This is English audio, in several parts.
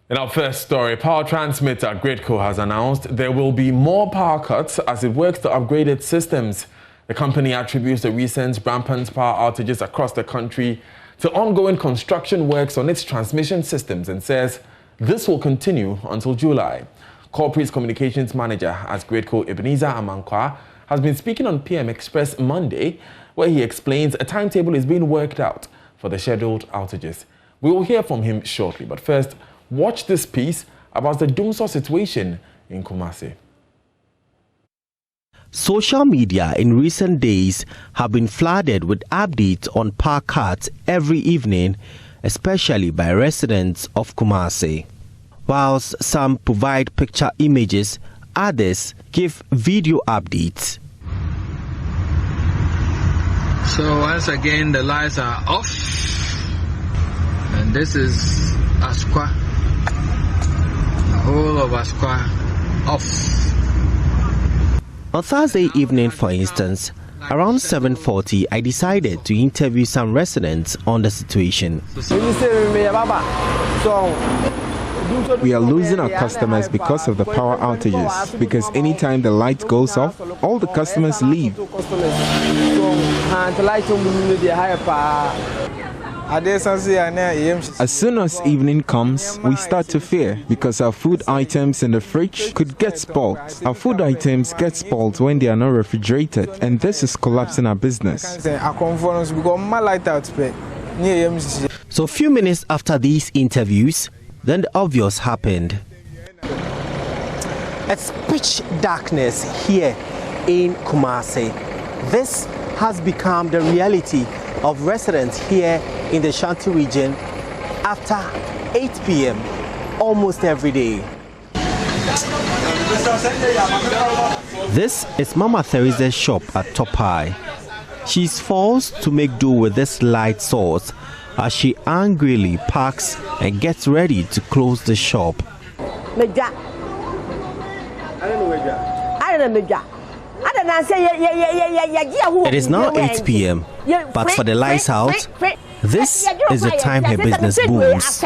In our first story, power transmitter GRIDCo has announced there will be more power cuts as it works to upgrade its systems. The company attributes the recent rampant power outages across the country to ongoing construction works on its transmission systems and says this will continue until July. Corporate Communications Manager at GRIDCo, Ebenezer Amankwah, has been speaking on PM Express Monday, where he explains a timetable is being worked out for the scheduled outages. We will hear from him shortly, but first, watch this piece about the Dumsor situation in Kumasi. Social media in recent days have been flooded with updates on power cuts every evening, especially by residents of Kumasi. Whilst some provide picture images, others give video updates. So once again the lights are off, and this is Amankwah. Whole of Amankwah off. On Thursday evening, for instance, around 7:40, I decided to interview some residents on the situation. We are losing our customers because of the power outages, because anytime the light goes off, all the customers leave. As soon as evening comes, we start to fear because our food items in the fridge could get spoiled. Our food items get spoiled when they are not refrigerated, and this is collapsing our business. So a few minutes after these interviews, then the obvious happened. It's pitch darkness here in Kumasi. This has become the reality of residents here in the Shanti region after 8 p.m. almost every day. This is Mama Theresa's shop at Topai. She's forced to make do with this light source as she angrily packs and gets ready to close the shop. It is now 8 p.m., but for the lights out, this is the time her business booms.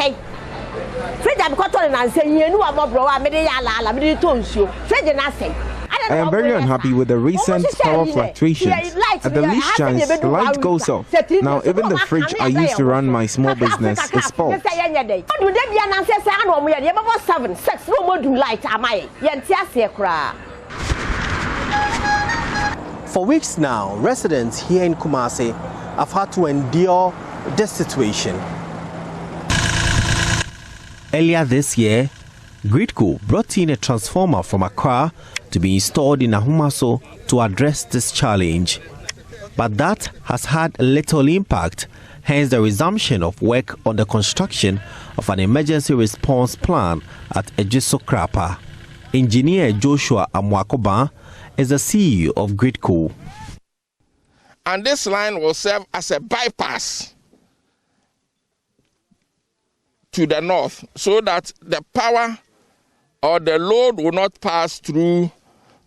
I am very unhappy with the recent power fluctuations. At the least chance, the light goes off. Now even the fridge I used to run my small business is spoiled. For weeks now, residents here in Kumasi have had to endure this situation. Earlier this year, GRIDCo brought in a transformer from Accra to be installed in Ahumaso to address this challenge. But that has had little impact, hence the resumption of work on the construction of an emergency response plan at Ejiso Krapa. Engineer Joshua Amwakoba is the CEO of GRIDCo. And this line will serve as a bypass to the north so that the power or the load will not pass through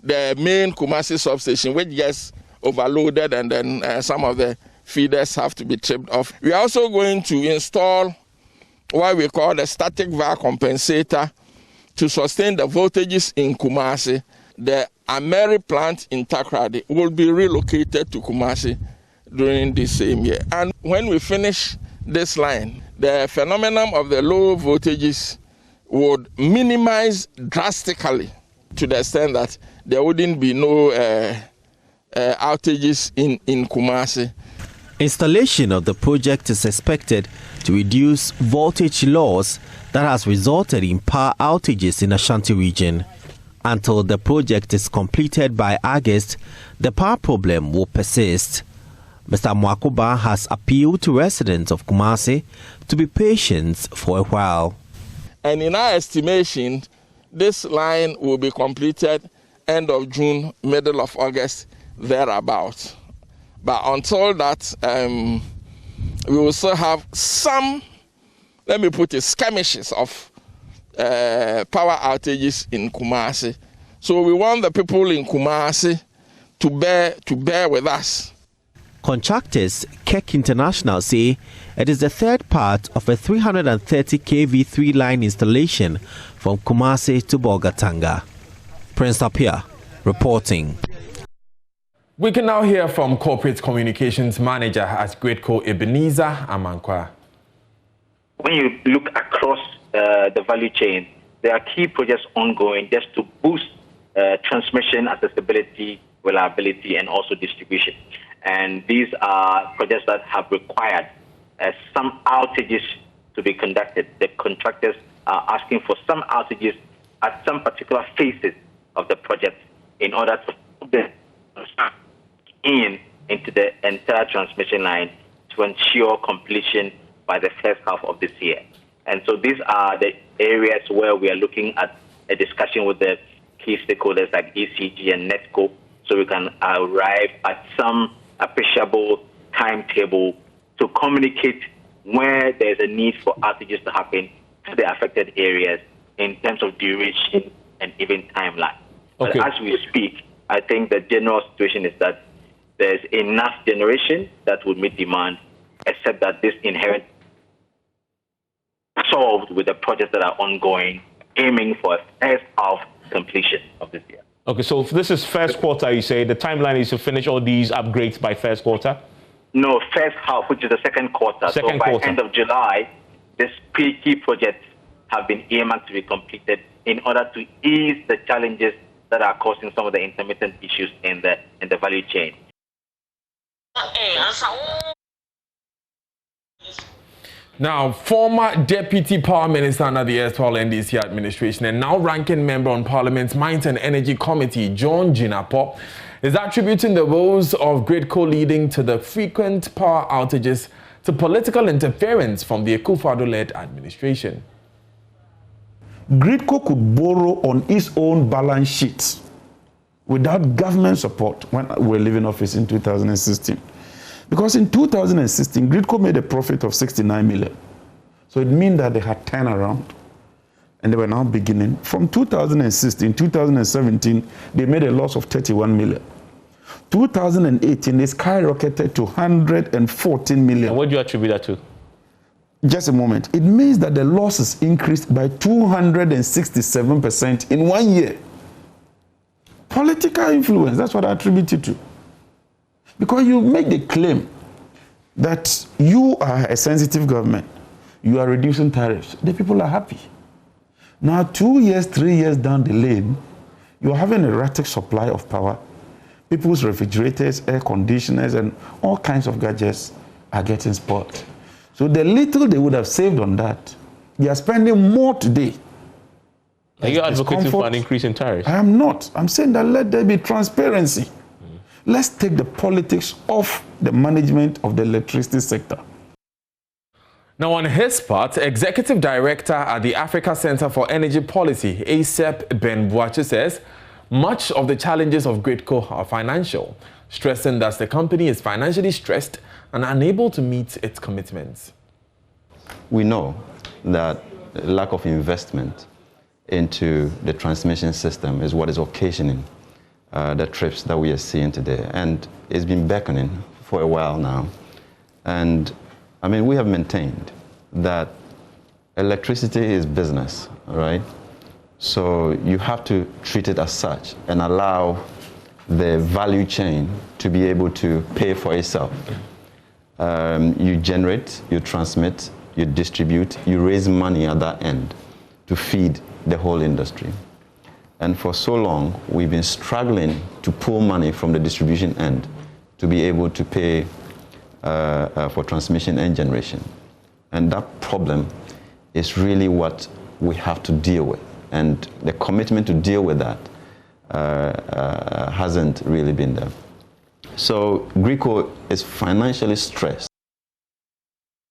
the main Kumasi substation, which gets overloaded, and then some of the feeders have to be tripped off. We are also going to install what we call the static VAR compensator to sustain the voltages in Kumasi. The Ameri plant in Takrady will be relocated to Kumasi during this same year. And when we finish this line, the phenomenon of the low voltages would minimize drastically to the extent that there wouldn't be no outages in Kumasi. Installation of the project is expected to reduce voltage loss that has resulted in power outages in the Ashanti region. Until the project is completed by August, the power problem will persist. Mr. Mwakoba has appealed to residents of Kumasi to be patient for a while. And in our estimation, this line will be completed end of June, middle of August, thereabouts. But until that, we will still have some, let me put it, skirmishes of power outages in Kumasi. So we want the people in Kumasi to bear with us. Contractors Keck International say it is the third part of a 330 kV 3-line installation from Kumasi to Bolgatanga. Prince Apia reporting. We can now hear from Corporate Communications Manager at GRIDCo, Ebenezer Amankwah. When you look across the value chain, there are key projects ongoing just to boost transmission accessibility, reliability, and also distribution. And these are projects that have required some outages to be conducted. The contractors are asking for some outages at some particular phases of the project in order to put them into the entire transmission line to ensure completion by the first half of this year. And so these are the areas where we are looking at a discussion with the key stakeholders like ECG and NETCO, so we can arrive at some appreciable timetable to communicate where there's a need for outages to happen to the affected areas in terms of duration and even timeline. Okay. But as we speak, I think the general situation is that there's enough generation that would meet demand, except that this inherent solved with the projects that are ongoing, aiming for a first half completion of this year. Okay, so if this is first quarter, you say the timeline is to finish all these upgrades by first quarter? No, first half, which is the second quarter. So by end of July, these key projects have been earmarked to be completed in order to ease the challenges that are causing some of the intermittent issues in the value chain. Now, former Deputy Power Minister under the erstwhile NDC administration and now ranking member on Parliament's Mines and Energy Committee, John Jinapor, is attributing the woes of GRIDCo leading to the frequent power outages to political interference from the Akufo-Addo-led administration. GRIDCo could borrow on its own balance sheet without government support when we were leaving office in 2016. Because in 2016, GRIDCo made a profit of 69 million. So it means that they had turned around and they were now beginning. From 2016, 2017, they made a loss of 31 million. 2018, they skyrocketed to 114 million. And what do you attribute that to? Just a moment. It means that the losses increased by 267% in 1 year. Political influence, that's what I attribute it to. Because you make the claim that you are a sensitive government, you are reducing tariffs, the people are happy. Now 2 years, 3 years down the lane, you're having an erratic supply of power. People's refrigerators, air conditioners, and all kinds of gadgets are getting spoiled. So the little they would have saved on that, they are spending more today. Are you advocating for an increase in tariffs? I am not. I'm saying that let there be transparency. Let's take the politics off the management of the electricity sector. Now, on his part, Executive Director at the Africa Center for Energy Policy, ASEP Ben Boache, says much of the challenges of GRIDCo are financial, stressing that the company is financially stressed and unable to meet its commitments. We know that lack of investment into the transmission system is what is occasioning the trips that we are seeing today, and it's been beckoning for a while now. And I mean, we have maintained that electricity is business, right? So you have to treat it as such and allow the value chain to be able to pay for itself. You generate, you transmit, you distribute, you raise money at that end to feed the whole industry. And for so long, we've been struggling to pull money from the distribution end to be able to pay for transmission and generation. And that problem is really what we have to deal with. And the commitment to deal with that hasn't really been there. So GRIDCo is financially stressed.